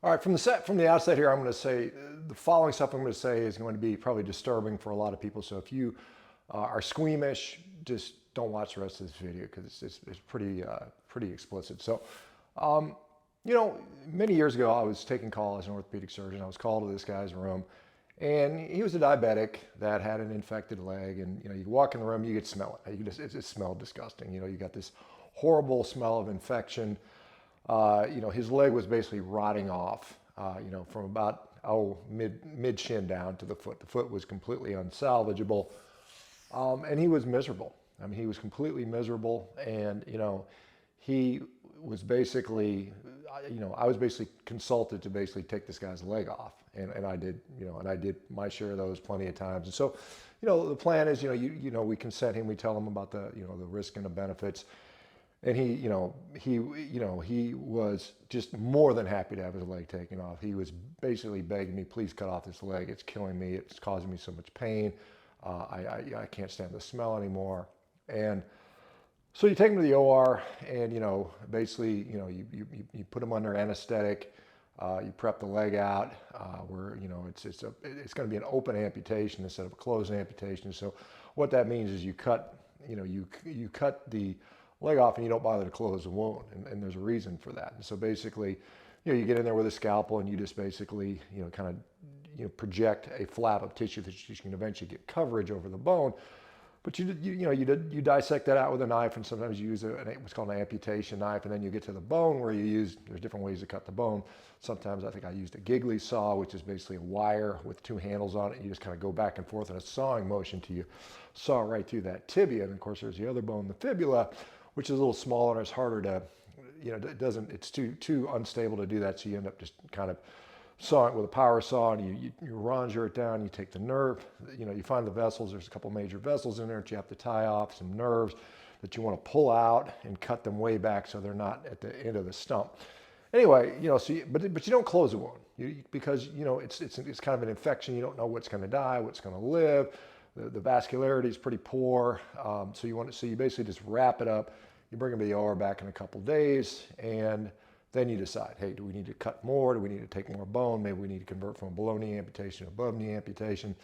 All right, from the outset here, I'm going to say the following stuff I'm going to say is going to be probably disturbing for a lot of people. So if you are squeamish, just don't watch the rest of this video because it's pretty explicit. So, um, many years ago, I was taking call as an orthopedic surgeon. I was called to this guy's room, and he was a diabetic that had an infected leg. And you walk in the room, you could smell it. It just smelled disgusting. You got this horrible smell of infection. His leg was basically rotting off, from about mid shin down to the foot. The foot was completely unsalvageable, and he was miserable. I mean, he was completely miserable, and he was basically, I was basically consulted to basically take this guy's leg off, and I did, and I did my share of those plenty of times. And so, the plan is, we consent him, we tell him about the risk and the benefits. And he was just more than happy to have his leg taken off. He was basically begging me, please cut off this leg. It's killing me. It's causing me so much pain. I can't stand the smell anymore. And so you take him to the OR, and basically you put him under anesthetic. You prep the leg out, where it's going to be an open amputation instead of a closed amputation. So what that means is you cut the leg off and you don't bother to close the wound, and there's a reason for that. And so basically, you get in there with a scalpel and you just basically kind of project a flap of tissue that you can eventually get coverage over the bone. But you dissect that out with a knife, and sometimes you use what's called an amputation knife, and then you get to the bone where there's different ways to cut the bone. Sometimes I think I used a Gigley saw, which is basically a wire with two handles on it. You just kind of go back and forth in a sawing motion till you saw right through that tibia. And of course, there's the other bone, the fibula, which is a little smaller and it's harder to, it's too unstable to do that. So you end up just kind of sawing it with a power saw, and you rongeur it down. You take the nerve, you find the vessels. There's a couple major vessels in there that you have to tie off, some nerves that you want to pull out and cut them way back so they're not at the end of the stump. Anyway, but you don't close the wound because it's kind of an infection. You don't know what's going to die, what's going to live. The vascularity is pretty poor, so you basically just wrap it up. You bring them to the OR back in a couple days, and then you decide, hey, do we need to cut more? Do we need to take more bone? Maybe we need to convert from a below knee amputation to above knee amputation.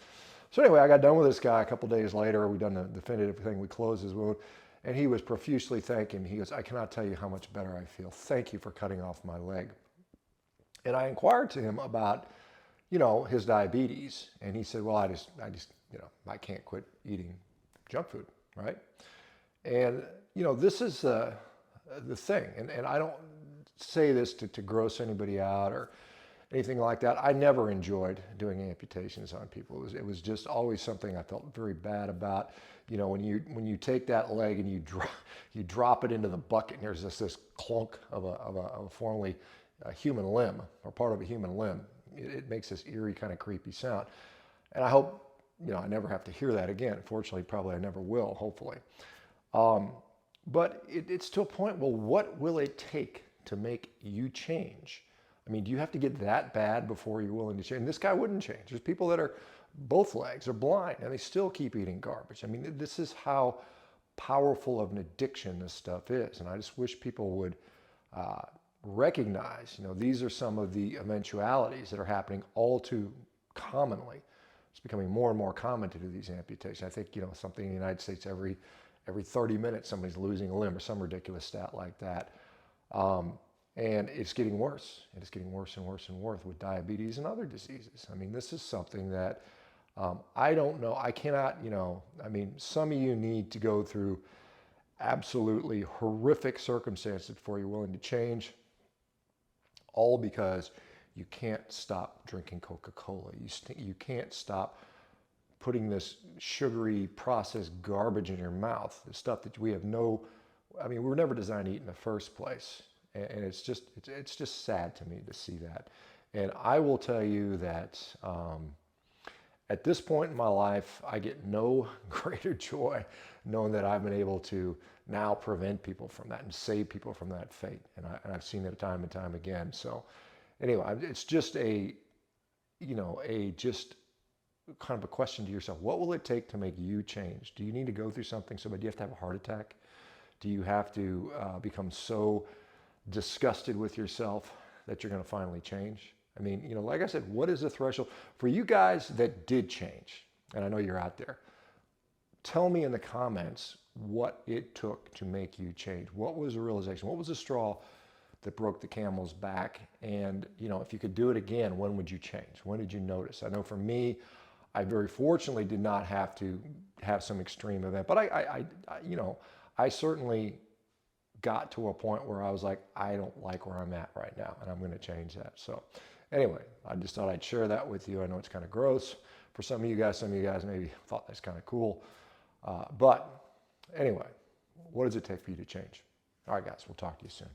So anyway, I got done with this guy a couple days later. We done the definitive thing. We closed his wound, and he was profusely thanking me. He goes, I cannot tell you how much better I feel. Thank you for cutting off my leg. And I inquired to him about, his diabetes, and he said, well, I can't quit eating junk food, right? And this is the thing, and I don't say this to gross anybody out or anything like that. I never enjoyed doing amputations on people. It was just always something I felt very bad about. When you take that leg and you drop it into the bucket, and there's this clunk of a formerly human limb or part of a human limb. It makes this eerie kind of creepy sound, and I hope I never have to hear that again. Fortunately, probably I never will. Hopefully. But it's to a point, well, what will it take to make you change? I mean, do you have to get that bad before you're willing to change? And this guy wouldn't change. There's people that are, both legs are blind, and they still keep eating garbage. I mean, this is how powerful of an addiction this stuff is. And I just wish people would recognize, these are some of the eventualities that are happening all too commonly. It's becoming more and more common to do these amputations. I think, something in the United States every 30 minutes, somebody's losing a limb or some ridiculous stat like that. And it's getting worse. And it's getting worse and worse and worse with diabetes and other diseases. I mean, this is something that I don't know. I cannot, some of you need to go through absolutely horrific circumstances before you're willing to change, all because you can't stop drinking Coca-Cola. You can't stop putting this sugary processed garbage in your mouth, the stuff that we were never designed to eat in the first place. And it's just sad to me to see that. And I will tell you that at this point in my life, I get no greater joy knowing that I've been able to now prevent people from that and save people from that fate. And I've seen it time and time again. So anyway, it's just just kind of a question to yourself. What will it take to make you change? Do you need to go through something so bad? Do you have to have a heart attack? Do you have to become so disgusted with yourself that you're going to finally change? I mean, you know, like I said, what is the threshold for you guys that did change? And I know you're out there. Tell me in the comments what it took to make you change. What was the realization? What was the straw that broke the camel's back? And, you know, if you could do it again, when would you change? When did you notice? I know for me, I very fortunately did not have to have some extreme event, but you know, I certainly got to a point where I was like, I don't like where I'm at right now, and I'm going to change that. So anyway, I just thought I'd share that with you. I know it's kind of gross for some of you guys maybe thought that's kind of cool. But anyway, what does it take for you to change? All right, guys, we'll talk to you soon.